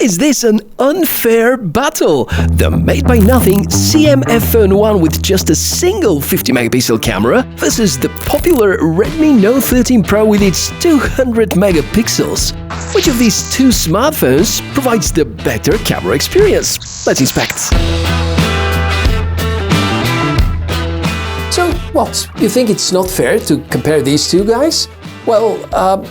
Is this an unfair battle? The made-by-nothing CMF Phone 1 with just a single 50-megapixel camera versus the popular Redmi Note 13 Pro with its 200 megapixels. Which of these two smartphones provides the better camera experience? Let's inspect. So, what? You think it's not fair to compare these two guys? Well,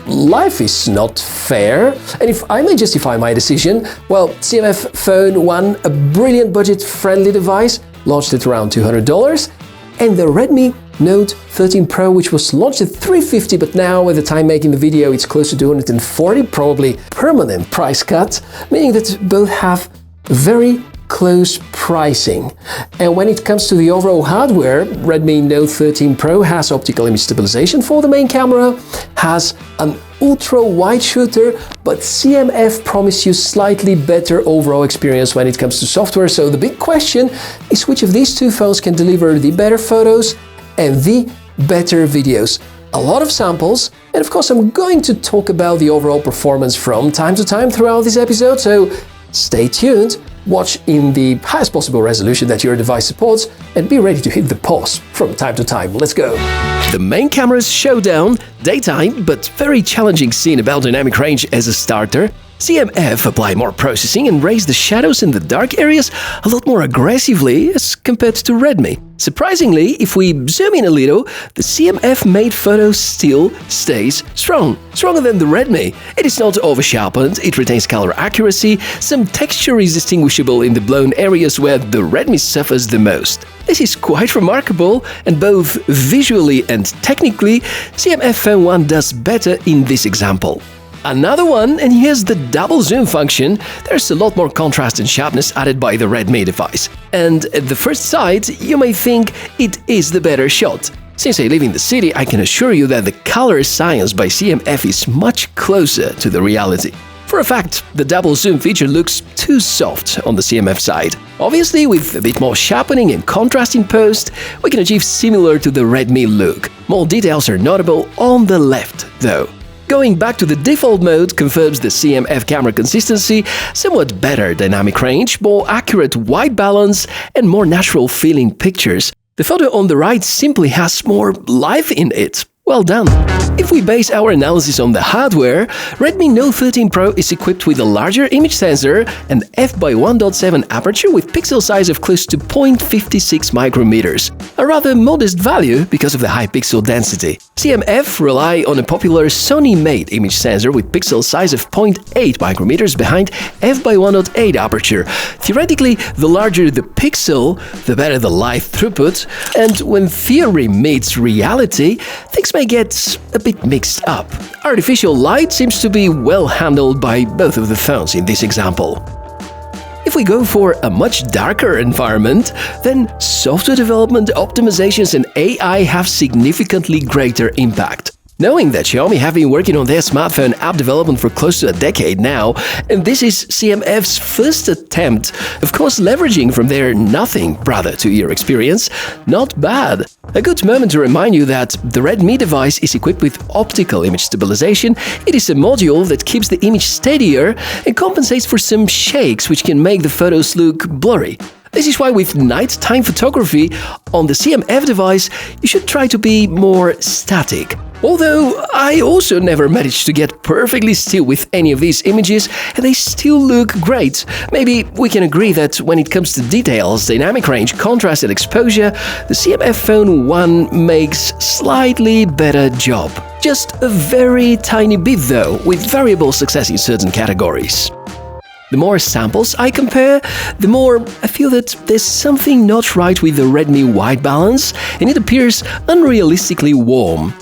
life is not fair, and if I may justify my decision, well, CMF Phone 1, a brilliant budget-friendly device, launched at around $200, and the Redmi Note 13 Pro, which was launched at $350, but now, at the time making the video, it's close to $240, probably permanent price cut, meaning that both have very close pricing. And when it comes to the overall hardware, Redmi Note 13 Pro has optical image stabilization for the main camera, has an ultra-wide shooter, but CMF promised you slightly better overall experience when it comes to software. So the big question is which of these two phones can deliver the better photos and the better videos. A lot of samples, and of course I'm going to talk about the overall performance from time to time throughout this episode, so stay tuned. Watch in the highest possible resolution that your device supports and be ready to hit the pause from time to time. Let's go! The main camera's showdown, daytime but very challenging scene about dynamic range as a starter. CMF apply more processing and raise the shadows in the dark areas a lot more aggressively as compared to Redmi. Surprisingly, if we zoom in a little, the CMF made photo still stays strong, stronger than the Redmi. It is not over-sharpened, it retains color accuracy, some texture is distinguishable in the blown areas where the Redmi suffers the most. This is quite remarkable, and both visually and technically, CMF Phone 1 does better in this example. Another one, and here's the double zoom function. There's a lot more contrast and sharpness added by the Redmi device. And at the first sight, you may think it is the better shot. Since I live in the city, I can assure you that the color science by CMF is much closer to the reality. For a fact, the double zoom feature looks too soft on the CMF side. Obviously, with a bit more sharpening and contrast in post, we can achieve similar to the Redmi look. More details are notable on the left, though. Going back to the default mode confirms the CMF camera consistency, somewhat better dynamic range, more accurate white balance, and more natural feeling pictures. The photo on the right simply has more life in it. Well done! If we base our analysis on the hardware, Redmi Note 13 Pro is equipped with a larger image sensor, an f/1.7 aperture with pixel size of close to 0.56 micrometers, a rather modest value because of the high pixel density. CMF rely on a popular Sony-made image sensor with pixel size of 0.8 micrometers behind f/1.8 aperture. Theoretically, the larger the pixel, the better the light throughput, and when theory meets reality, things may get a bit mixed up. Artificial light seems to be well handled by both of the phones in this example. If we go for a much darker environment, then software development, optimizations and AI have significantly greater impact. Knowing that Xiaomi have been working on their smartphone app development for close to a decade now, and this is CMF's first attempt, of course leveraging from their nothing brother-to-ear experience, not bad. A good moment to remind you that the Redmi device is equipped with optical image stabilization. It is a module that keeps the image steadier and compensates for some shakes which can make the photos look blurry. This is why with nighttime photography on the CMF device, you should try to be more static. Although I also never managed to get perfectly still with any of these images, and they still look great. Maybe we can agree that when it comes to details, dynamic range, contrast and exposure, the CMF Phone 1 makes slightly better job. Just a very tiny bit though, with variable success in certain categories. The more samples I compare, the more I feel that there's something not right with the Redmi white balance, and it appears unrealistically warm.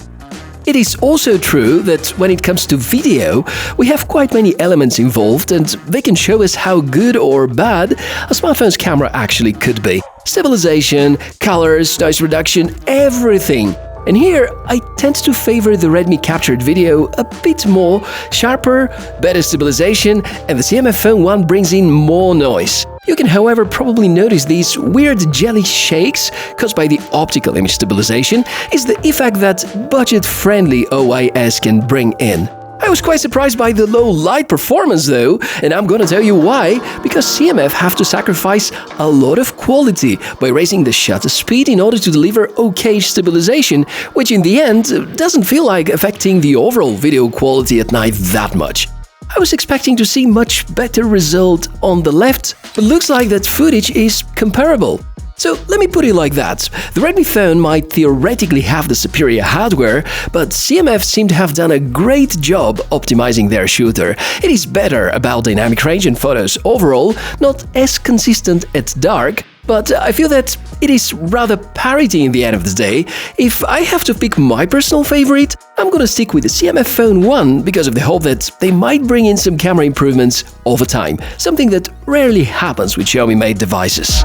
It is also true that when it comes to video, we have quite many elements involved and they can show us how good or bad a smartphone's camera actually could be. Stabilization, colors, noise reduction, everything. And here, I tend to favor the Redmi captured video a bit more, sharper, better stabilization, and the CMF Phone 1 brings in more noise. You can, however, probably notice these weird jelly shakes caused by the optical image stabilization is the effect that budget-friendly OIS can bring in. I was quite surprised by the low light performance though, and I'm gonna tell you why, because CMF have to sacrifice a lot of quality by raising the shutter speed in order to deliver okay stabilization, which in the end doesn't feel like affecting the overall video quality at night that much. I was expecting to see much better result on the left, but looks like that footage is comparable. So let me put it like that. The Redmi phone might theoretically have the superior hardware, but CMF seem to have done a great job optimizing their shooter. It is better about dynamic range and photos overall, not as consistent at dark, but I feel that it is rather parity in the end of the day. If I have to pick my personal favorite, I'm gonna stick with the CMF Phone 1 because of the hope that they might bring in some camera improvements over time, something that rarely happens with Xiaomi-made devices.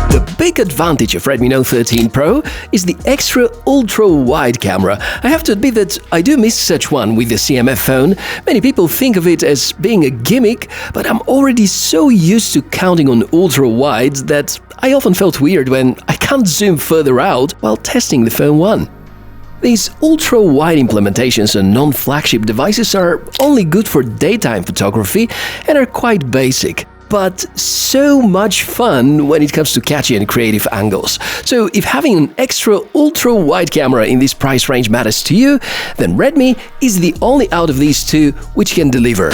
The big advantage of Redmi Note 13 Pro is the extra ultra-wide camera. I have to admit that I do miss such one with the CMF phone. Many people think of it as being a gimmick, but I'm already so used to counting on ultra-wides that I often felt weird when I can't zoom further out while testing the Phone 1. These ultra-wide implementations on non-flagship devices are only good for daytime photography and are quite basic, but so much fun when it comes to catchy and creative angles. So if having an extra ultra-wide camera in this price range matters to you, then Redmi is the only out of these two which can deliver.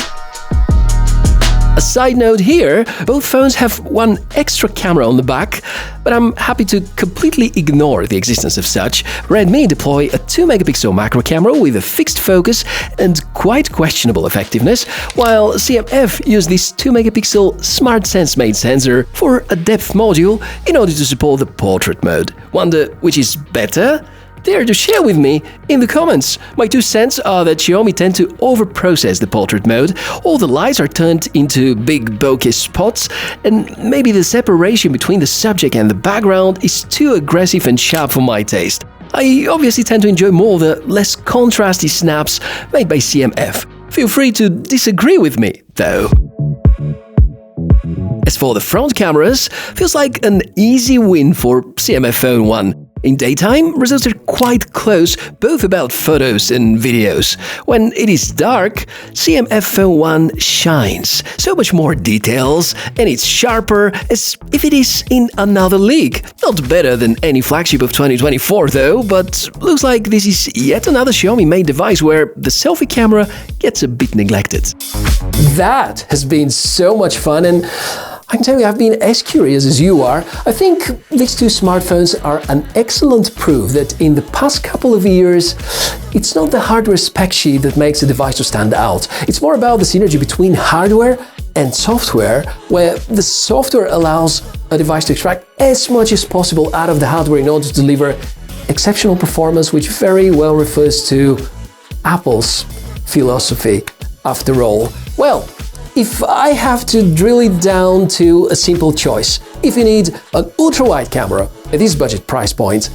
A side note here, both phones have one extra camera on the back, but I'm happy to completely ignore the existence of such. Redmi deploy a 2-megapixel macro camera with a fixed focus and quite questionable effectiveness, while CMF use this 2-megapixel Smart Sense made sensor for a depth module in order to support the portrait mode. Wonder which is better? Dare to share with me in the comments. My 2 cents are that Xiaomi tend to overprocess the portrait mode, all the lights are turned into big bokeh spots, and maybe the separation between the subject and the background is too aggressive and sharp for my taste. I obviously tend to enjoy more the less contrasty snaps made by CMF. Feel free to disagree with me, though. As for the front cameras, feels like an easy win for CMF Phone 1. In daytime, results are quite close, both about photos and videos. When it is dark, CMF Phone 1 shines. So much more details, and it's sharper, as if it is in another league. Not better than any flagship of 2024 though, but looks like this is yet another Xiaomi-made device where the selfie camera gets a bit neglected. That has been so much fun, and I can tell you I've been as curious as you are. I think these two smartphones are an excellent proof that in the past couple of years, it's not the hardware spec sheet that makes a device to stand out. It's more about the synergy between hardware and software, where the software allows a device to extract as much as possible out of the hardware in order to deliver exceptional performance, which very well refers to Apple's philosophy after all. Well, if I have to drill it down to a simple choice, if you need an ultra-wide camera at this budget price point,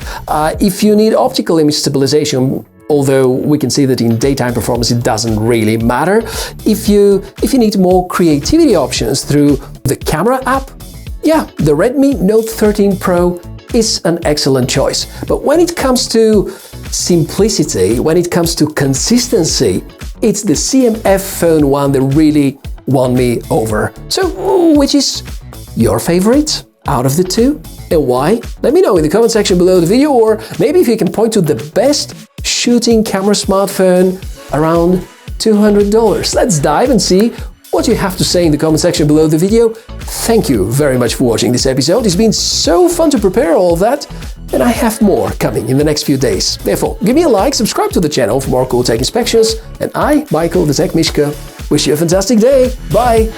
if you need optical image stabilization, although we can see that in daytime performance it doesn't really matter, if you need more creativity options through the camera app, yeah, the Redmi Note 13 Pro is an excellent choice. But when it comes to simplicity, when it comes to consistency, it's the CMF Phone 1 that really won me over. So, which is your favorite out of the two, and why? Let me know in the comment section below the video, or maybe if you can point to the best shooting camera smartphone around $200. Let's dive and see what you have to say in the comment section below the video. Thank you very much for watching this episode. It's been so fun to prepare all of that, and I have more coming in the next few days. Therefore, give me a like, subscribe to the channel for more cool tech inspections, and I, Michael the Tech Mishka, wish you a fantastic day. Bye!